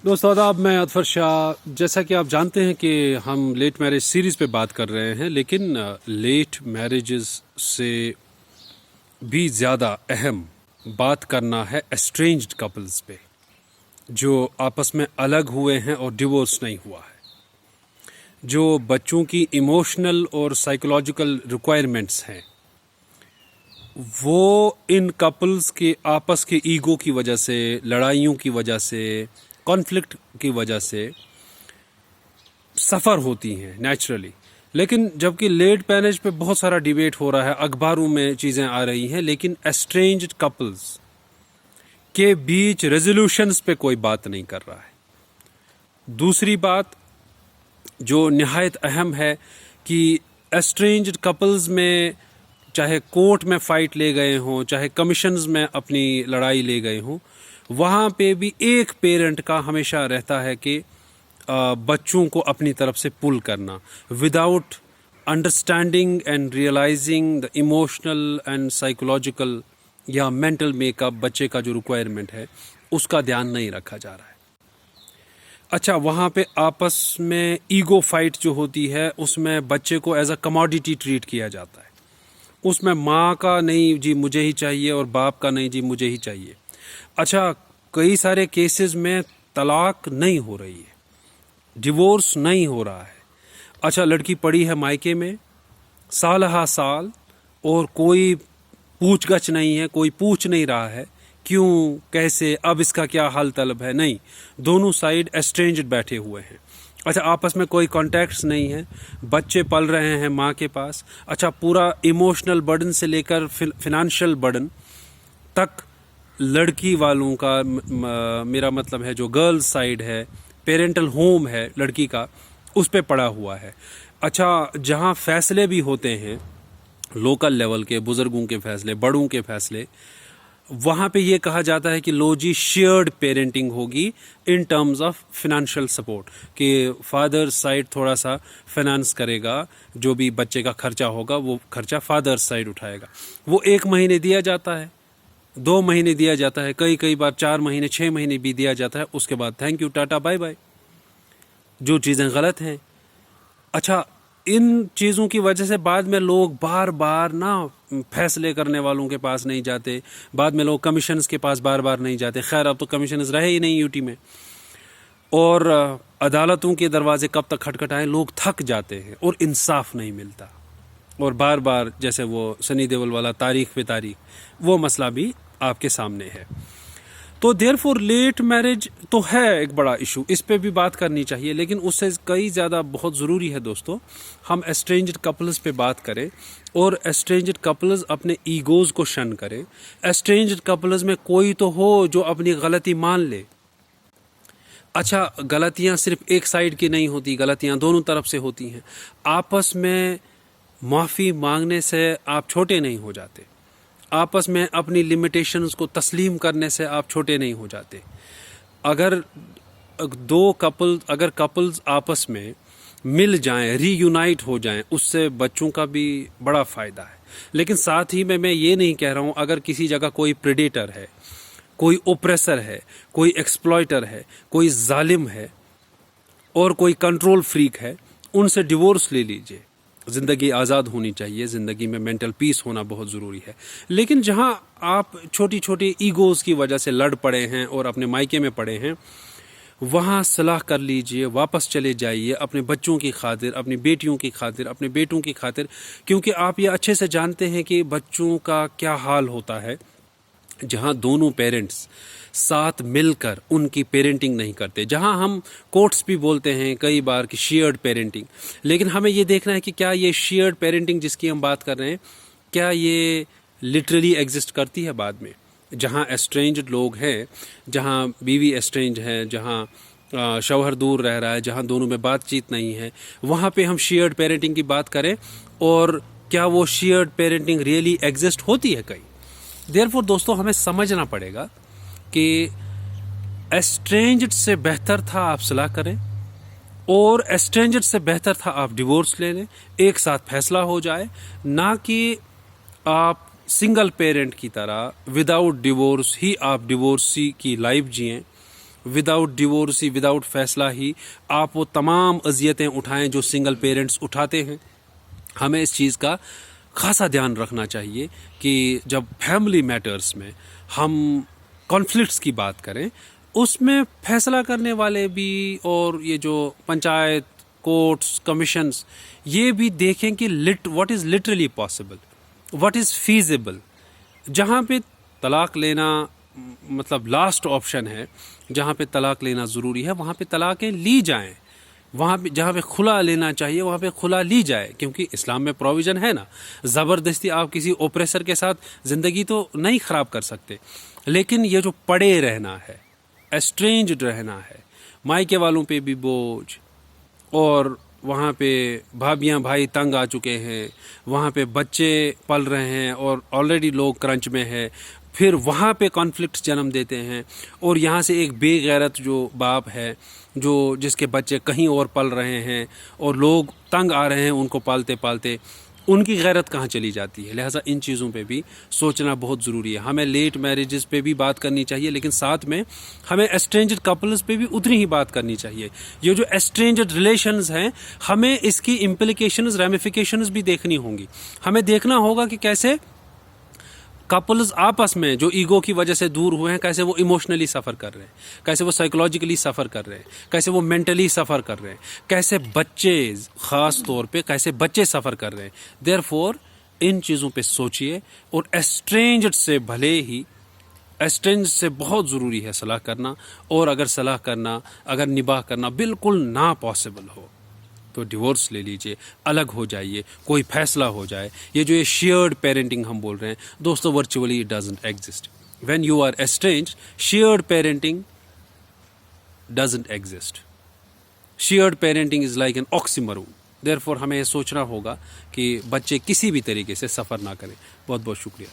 दोस्तों आदाब, मैं अतफर शाह। जैसा कि आप जानते हैं कि हम लेट मैरिज सीरीज़ पे बात कर रहे हैं, लेकिन लेट मैरिजेस से भी ज़्यादा अहम बात करना है एस्ट्रेंज्ड कपल्स पे, जो आपस में अलग हुए हैं और डिवोर्स नहीं हुआ है, जो बच्चों की इमोशनल और साइकोलॉजिकल रिक्वायरमेंट्स हैं वो इन कपल्स के आपस के ईगो की वजह से, लड़ाइयों की वजह से, कॉन्फ्लिक्ट की वजह से सफ़र होती हैं नेचुरली। लेकिन जबकि लेट मैरिज पे बहुत सारा डिबेट हो रहा है, अखबारों में चीज़ें आ रही हैं, लेकिन एस्ट्रेंज्ड कपल्स के बीच रेजोल्यूशंस पे कोई बात नहीं कर रहा है। दूसरी बात जो निहायत अहम है कि एस्ट्रेंज्ड कपल्स में चाहे कोर्ट में फ़ाइट ले गए हों, चाहे कमीशंस में अपनी लड़ाई ले गए हों, वहाँ पे भी एक पेरेंट का हमेशा रहता है कि बच्चों को अपनी तरफ से पुल करना, without understanding and realising the emotional and psychological या मेंटल मेकअप बच्चे का जो रिक्वायरमेंट है उसका ध्यान नहीं रखा जा रहा है। अच्छा, वहाँ पे आपस में ईगो फाइट जो होती है उसमें बच्चे को एज अ कमोडिटी ट्रीट किया जाता है। उसमें माँ का नहीं जी मुझे ही चाहिए और बाप का नहीं जी मुझे ही चाहिए। अच्छा, कई सारे केसेस में तलाक नहीं हो रही है, डिवोर्स नहीं हो रहा है। अच्छा, लड़की पड़ी है मायके में साल हा साल और कोई पूछगछ नहीं है, कोई पूछ नहीं रहा है क्यों, कैसे, अब इसका क्या हाल तलब है। नहीं, दोनों साइड एस्ट्रेंज्ड बैठे हुए हैं। अच्छा, आपस में कोई कॉन्टैक्ट्स नहीं है, बच्चे पल रहे हैं माँ के पास। अच्छा, पूरा इमोशनल बर्डन से लेकर फिनेंशियल बर्डन तक लड़की वालों का, मेरा मतलब है जो गर्ल्स साइड है, पेरेंटल होम है लड़की का, उस पे पड़ा हुआ है। अच्छा, जहाँ फैसले भी होते हैं लोकल लेवल के, बुजुर्गों के फैसले, बड़ों के फैसले, वहाँ पे ये कहा जाता है कि लो जी शेयर्ड पेरेंटिंग होगी in terms of financial support, कि फादर साइड थोड़ा सा फाइनेंस करेगा, जो भी बच्चे का खर्चा होगा वो खर्चा फादर साइड उठाएगा। वो 1 महीने दिया जाता है, 2 महीने दिया जाता है, कई बार 4 महीने, 6 महीने भी दिया जाता है। उसके बाद thank you, tata, bye bye, जो चीज़ें गलत हैं। अच्छा, इन चीज़ों की वजह से बाद में लोग बार बार ना फैसले करने वालों के पास नहीं जाते, बाद में लोग कमीशंस के पास बार बार नहीं जाते। खैर, अब तो कमीशंस रहे ही नहीं यूटी में, और अदालतों के दरवाजे कब तक खटखटाएं, लोग थक जाते हैं और इंसाफ नहीं मिलता। और बार बार जैसे वो सनी देओल वाला तारीख पे तारीख, वो मसला भी आपके सामने है। तो देयरफॉर लेट मैरिज तो है एक बड़ा इशू, इस पे भी बात करनी चाहिए, लेकिन उससे कई ज़्यादा बहुत ज़रूरी है दोस्तों हम एस्ट्रेंज्ड कपल्स पे बात करें, और एस्ट्रेंज्ड कपल्स अपने ईगोज़ को शन करें। एस्ट्रेंज्ड कपल्स में कोई तो हो जो अपनी गलती मान ले। अच्छा, गलतियाँ सिर्फ एक साइड की नहीं होती, गलतियाँ दोनों तरफ से होती हैं। आपस में माफ़ी मांगने से आप छोटे नहीं हो जाते, आपस में अपनी लिमिटेशंस को तस्लीम करने से आप छोटे नहीं हो जाते। अगर अगर कपल्स आपस में मिल जाएं, रीयूनाइट हो जाएं, उससे बच्चों का भी बड़ा फ़ायदा है। लेकिन साथ ही में मैं ये नहीं कह रहा हूँ अगर किसी जगह कोई प्रेडेटर है, कोई ओप्रेसर है, कोई एक्सप्लॉइटर है, कोई जालिम है और कोई कंट्रोल फ्रीक है, उनसे डिवोर्स ले लीजिए। ज़िंदगी आज़ाद होनी चाहिए, ज़िंदगी में मेंटल पीस होना बहुत ज़रूरी है। लेकिन जहाँ आप छोटी छोटी ईगोज़ की वजह से लड़ पड़े हैं और अपने मायके में पड़े हैं, वहाँ सलाह कर लीजिए, वापस चले जाइए अपने बच्चों की खातिर, अपनी बेटियों की खातिर, अपने बेटों की खातिर, क्योंकि आप ये अच्छे से जानते हैं कि बच्चों का क्या हाल होता है जहाँ दोनों पेरेंट्स साथ मिलकर उनकी पेरेंटिंग नहीं करते। जहाँ हम कोर्ट्स भी बोलते हैं कई बार कि शेयर्ड पेरेंटिंग, लेकिन हमें ये देखना है कि क्या ये शेयर्ड पेरेंटिंग जिसकी हम बात कर रहे हैं, क्या ये लिटरली एग्जिस्ट करती है बाद में। जहाँ एस्ट्रेंज्ड लोग हैं, जहाँ बीवी एस्ट्रेंज है, जहाँ शौहर दूर रह रहा है, जहाँ दोनों में बातचीत नहीं है, वहाँ पे हम शेयर्ड पेरेंटिंग की बात करें, और क्या वो शेयर्ड पेरेंटिंग रियली एग्जिस्ट होती है कहीं। देयरफॉर दोस्तों हमें समझना पड़ेगा कि एस्ट्रेंज्ड से बेहतर था आप सलाह करें, और एस्ट्रेंज्ड से बेहतर था आप डिवोर्स ले लें, एक साथ फैसला हो जाए, ना कि आप सिंगल पेरेंट की तरह विदाउट डिवोर्स ही आप डिवोर्सी की लाइफ जिएं وداؤٹ ڈیورس ہی، وداؤٹ فیصلہ ہی آپ وہ تمام اذیتیں اٹھائیں جو سنگل پیرنٹس اٹھاتے ہیں. ہمیں اس چیز کا خاصا دھیان رکھنا چاہیے کہ جب فیملی میٹرز میں ہم کانفلکٹس کی بات کریں، اس میں فیصلہ کرنے والے بھی اور یہ جو پنچایت، کورٹس، کمیشنز، یہ بھی دیکھیں کہ what is literally possible, what is feasible. جہاں پہ طلاق لینا مطلب لاسٹ آپشن ہے، جہاں پہ طلاق لینا ضروری ہے وہاں پہ طلاقیں لی جائیں. وہاں پہ جہاں پہ کھلا لینا چاہیے وہاں پہ کھلا لی جائے، کیونکہ اسلام میں پروویژن ہے نا. زبردستی آپ کسی اوپریسر کے ساتھ زندگی تو نہیں خراب کر سکتے، لیکن یہ جو پڑے رہنا ہے، اسٹرینجڈ رہنا ہے، مائکے والوں پہ بھی بوجھ، اور وہاں پہ بھابیاں بھائی تنگ آ چکے ہیں، وہاں پہ بچے پل رہے ہیں اور آلریڈی لوگ کرنچ میں ہے، پھر وہاں پہ کانفلکٹس جنم دیتے ہیں. اور یہاں سے ایک بے غیرت جو باپ ہے جو جس کے بچے کہیں اور پل رہے ہیں اور لوگ تنگ آ رہے ہیں ان کو پالتے پالتے، ان کی غیرت کہاں چلی جاتی ہے. لہٰذا ان چیزوں پہ بھی سوچنا بہت ضروری ہے. ہمیں لیٹ میرجز پہ بھی بات کرنی چاہیے، لیکن ساتھ میں ہمیں اسٹرینجڈ کپلز پہ بھی اتنی ہی بات کرنی چاہیے. یہ جو اسٹرینجڈ ریلیشنز ہیں ہمیں اس کی امپلیکیشنز، ریمیفیکیشنز بھی دیکھنی ہوں گی. ہمیں دیکھنا ہوگا کہ کیسے کپلز آپس میں جو ایگو کی وجہ سے دور ہوئے ہیں کیسے وہ ایموشنلی سفر کر رہے ہیں، کیسے وہ سائیکولوجیکلی سفر کر رہے ہیں، کیسے وہ مینٹلی سفر کر رہے ہیں، کیسے بچے خاص طور پہ کیسے بچے سفر کر رہے ہیں. دیر فور ان چیزوں پہ سوچئے. اور اسٹرینجڈ سے بھلے ہی اسٹرینج سے بہت ضروری ہے صلاح کرنا، اور اگر صلاح کرنا، اگر نباہ کرنا بالکل نا پاسبل ہو تو ڈیورس لے لیجئے، الگ ہو جائیے، کوئی فیصلہ ہو جائے. یہ جو یہ شیئرڈ پیرنٹنگ ہم بول رہے ہیں دوستو، virtually it doesn't exist. When you are strange, shared parenting doesn't exist. Shared parenting is like an oxymoron. Therefore ہمیں یہ سوچنا ہوگا کہ بچے کسی بھی طریقے سے سفر نہ کریں. بہت بہت شکریہ.